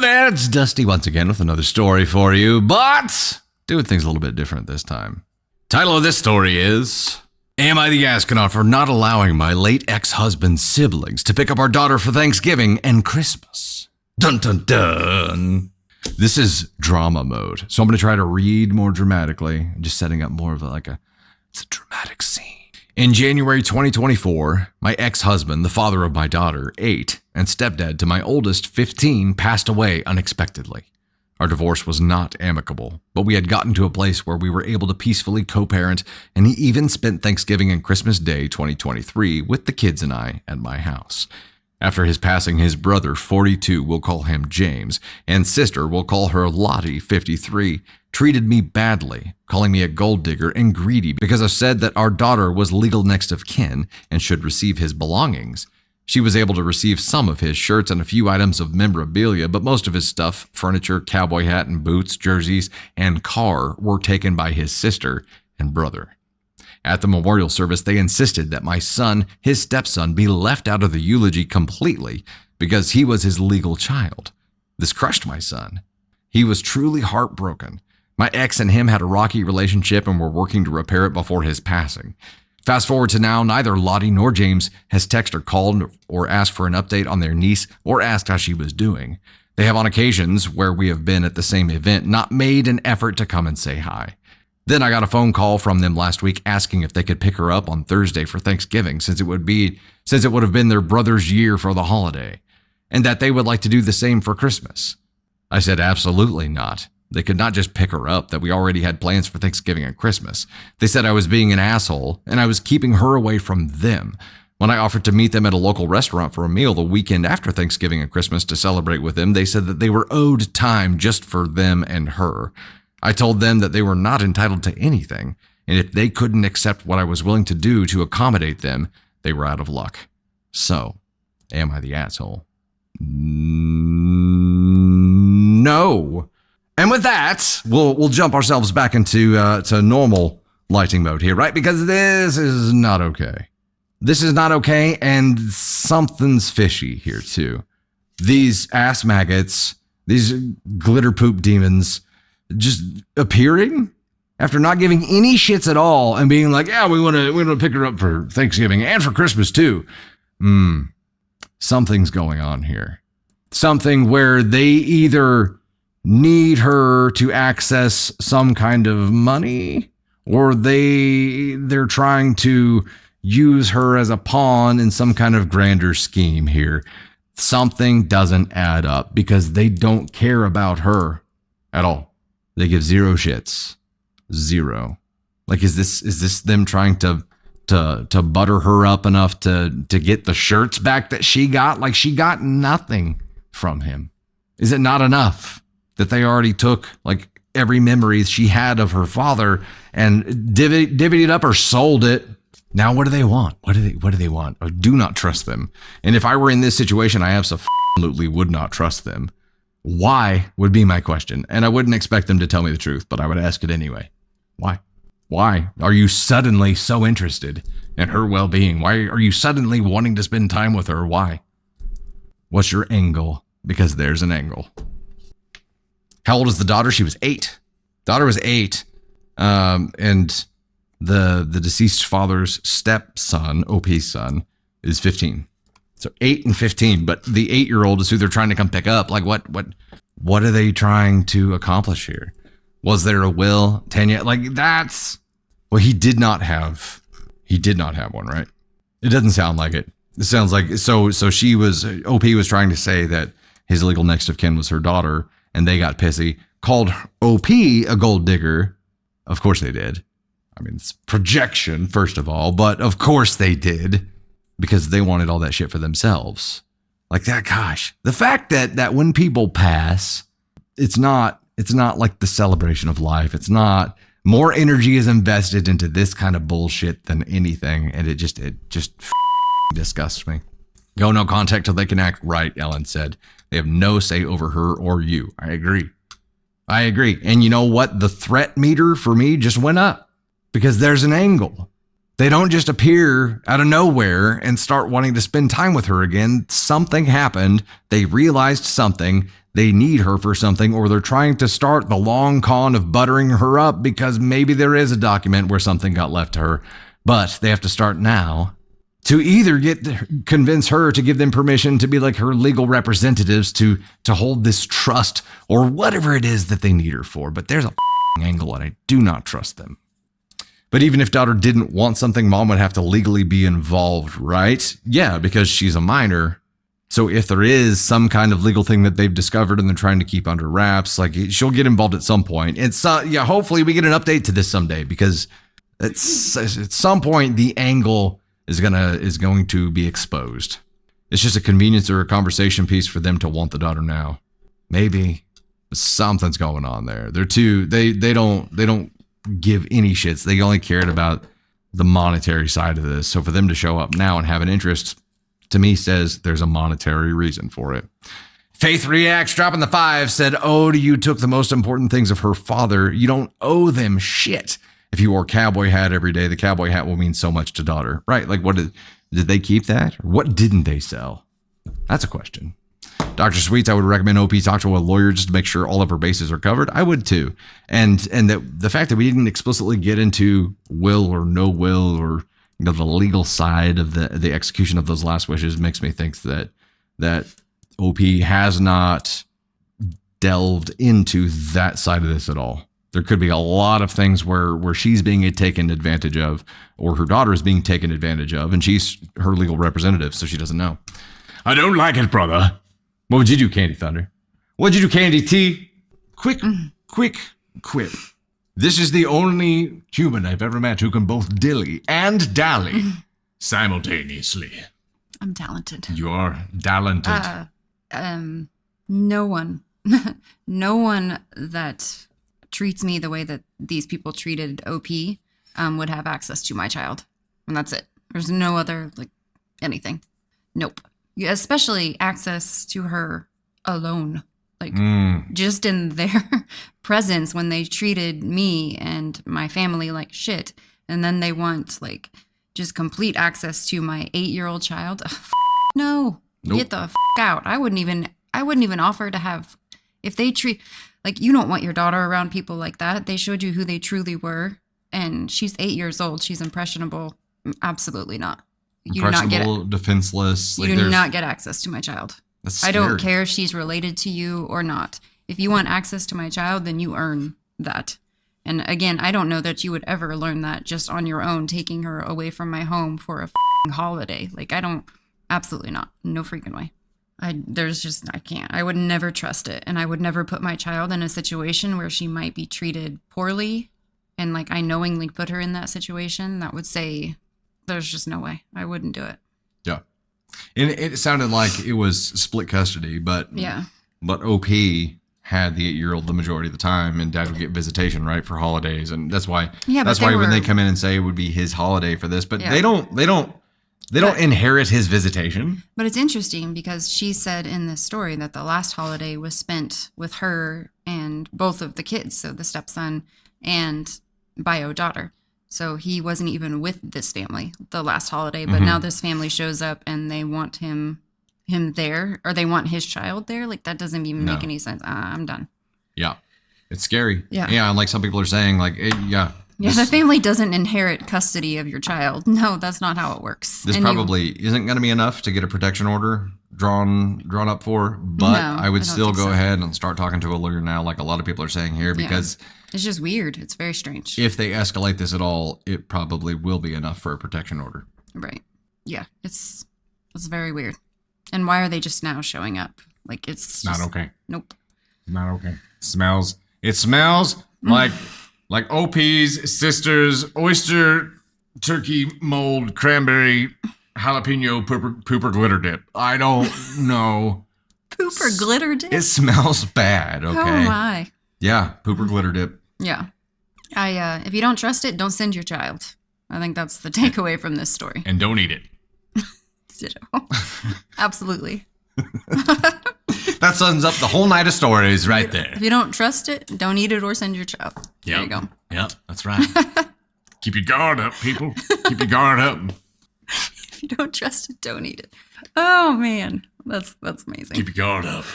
there, it's Dusty once again with another story for you, but doing things a little bit different this time. Title of this story is, Am I the Astronaut for not allowing my late ex-husband's siblings to pick up our daughter for Thanksgiving and Christmas? Dun dun dun. This is drama mode, so I'm going to try to read more dramatically, just setting up more of it's a dramatic scene. In January 2024, my ex-husband, the father of my daughter, 8, and stepdad to my oldest, 15, passed away unexpectedly. Our divorce was not amicable, but we had gotten to a place where we were able to peacefully co-parent, and he even spent Thanksgiving and Christmas Day 2023 with the kids and I at my house. After his passing, his brother, 42, we'll call him James, and sister, we'll call her Lottie, 53, treated me badly, calling me a gold digger and greedy because I said that our daughter was legal next of kin and should receive his belongings. She was able to receive some of his shirts and a few items of memorabilia, but most of his stuff, furniture, cowboy hat and boots, jerseys, and car were taken by his sister and brother. At the memorial service, they insisted that my son, his stepson, be left out of the eulogy completely because he was his legal child. This crushed my son. He was truly heartbroken. My ex and him had a rocky relationship and were working to repair it before his passing. Fast forward to now, neither Lottie nor James has texted or called or asked for an update on their niece or asked how she was doing. They have on occasions where we have been at the same event not made an effort to come and say hi. Then I got a phone call from them last week asking if they could pick her up on Thursday for Thanksgiving since it would have been their brother's year for the holiday, and that they would like to do the same for Christmas. I said absolutely not. They could not just pick her up, that we already had plans for Thanksgiving and Christmas. They said I was being an asshole and I was keeping her away from them. When I offered to meet them at a local restaurant for a meal the weekend after Thanksgiving and Christmas to celebrate with them, they said that they were owed time just for them and her. I told them that they were not entitled to anything, and if they couldn't accept what I was willing to do to accommodate them, they were out of luck. So, am I the asshole? No. And with that, we'll jump ourselves back into to normal lighting mode here, right? Because this is not okay. This is not okay, and something's fishy here too. These ass maggots, these glitter poop demons, just appearing after not giving any shits at all and being like, yeah, we want to pick her up for Thanksgiving and for Christmas too. Something's going on here. Something where they either need her to access some kind of money or they're trying to use her as a pawn in some kind of grander scheme here. Something doesn't add up because they don't care about her at all. They give zero shits. Zero. Like, is this them trying to butter her up enough to get the shirts back that she got? Like, she got nothing from him. Is it not enough that they already took like every memory she had of her father and divvied it up or sold it? Now what do they want? What do they want? I do not trust them. And if I were in this situation, I absolutely would not trust them. Why would be my question. And I wouldn't expect them to tell me the truth, but I would ask it anyway. Why? Why are you suddenly so interested in her well-being? Why are you suddenly wanting to spend time with her? Why? What's your angle? Because there's an angle. How old is the daughter? She was 8. Daughter was 8. And the deceased father's stepson, OP's son, is 15. So 8 and 15, but the 8-year-old is who they're trying to come pick up. Like, what are they trying to accomplish here? Was there a will? Tanya, like, that's, well, he did not have one, right? It doesn't sound like it. It sounds like, so OP was trying to say that his legal next of kin was her daughter, and they got pissy, called OP a gold digger. Of course they did. I mean, it's projection, first of all, but of course they did. Because they wanted all that shit for themselves. Like that, gosh. The fact that when people pass, it's not like the celebration of life. It's not, more energy is invested into this kind of bullshit than anything. And it just disgusts me. Go no contact till they can act right, Ellen said. They have no say over her or you. I agree. And you know what? The threat meter for me just went up. Because there's an angle. They don't just appear out of nowhere and start wanting to spend time with her again. Something happened. They realized something. They need her for something, or they're trying to start the long con of buttering her up because maybe there is a document where something got left to her. But they have to start now to either convince her to give them permission to be like her legal representatives to hold this trust or whatever it is that they need her for. But there's a angle and I do not trust them. But even if daughter didn't want something, mom would have to legally be involved, right? Yeah, because she's a minor. So if there is some kind of legal thing that they've discovered and they're trying to keep under wraps, like she'll get involved at some point. Yeah, hopefully we get an update to this someday because at some point the angle is going to be exposed. It's just a convenience or a conversation piece for them to want the daughter now. Maybe something's going on there. They don't give any shits. They only cared about the monetary side of this. So for them to show up now and have an interest, to me, says there's a monetary reason for it. Faith Reacts, dropping the 5, said, "Oh, you took the most important things of her father. You don't owe them shit. If you wore a cowboy hat every day, the cowboy hat will mean so much to daughter." Right? Like, what did they keep that? Or what didn't they sell? That's a question. Dr. Sweets, I would recommend OP talk to a lawyer just to make sure all of her bases are covered. I would too. And the fact that we didn't explicitly get into will or no will or the legal side of the execution of those last wishes makes me think that OP has not delved into that side of this at all. There could be a lot of things where she's being taken advantage of or her daughter is being taken advantage of, and she's her legal representative, so she doesn't know. I don't like it, brother. What would you do, Candy Thunder? What'd you do, Candy T? Quick quip. This is the only human I've ever met who can both dilly and dally simultaneously. I'm talented. You are talented. No one that treats me the way that these people treated OP would have access to my child. And that's it. There's no other, anything. Nope. Especially access to her alone. Just in their presence when they treated me and my family like shit. And then they want, just complete access to my 8-year-old child. No. Nope. Get the out. I wouldn't even offer to have, if they treat, you don't want your daughter around people like that. They showed you who they truly were. And she's 8 years old. She's impressionable. Absolutely not. You do not get defenseless. You do not get access to my child. I don't care if she's related to you or not. If you want access to my child, then you earn that. And again, I don't know that you would ever learn that just on your own, taking her away from my home for a holiday. Absolutely not. No freaking way. I can't. I would never trust it. And I would never put my child in a situation where she might be treated poorly. And I knowingly put her in that situation, that would say, there's just no way. I wouldn't do it. Yeah. And it sounded like it was split custody, but yeah. But OP had the 8-year-old the majority of the time, and dad would get visitation, right, for holidays. And that's why when they come in and say it would be his holiday for this, but they don't inherit his visitation. But it's interesting because she said in this story that the last holiday was spent with her and both of the kids, so the stepson and bio daughter. So he wasn't even with this family the last holiday, but now this family shows up and they want him there, or they want his child there. That doesn't even make any sense. I'm done. Yeah. It's scary. Yeah. Yeah. And some people are saying the family doesn't inherit custody of your child. No, that's not how it works. This probably isn't going to be enough to get a protection order drawn up for, but I would still go ahead and start talking to a lawyer now, like a lot of people are saying here, because it's just weird. It's very strange. If they escalate this at all, it probably will be enough for a protection order. Right. Yeah. It's very weird. And why are they just now showing up? It's not okay. Nope. Not okay. It smells like OP's sister's oyster, turkey, mold, cranberry, jalapeno, pooper glitter dip. I don't know. Pooper glitter dip? It smells bad, okay? Oh my. Yeah, pooper glitter dip. Yeah. If you don't trust it, don't send your child. I think that's the takeaway from this story. And don't eat it. Ditto. Absolutely. That sums up the whole night of stories right there. If you don't trust it, don't eat it or send your child. There you go. Yep, that's right. Keep your guard up, people. Keep your guard up. If you don't trust it, don't eat it. Oh man, that's amazing. Keep your guard up.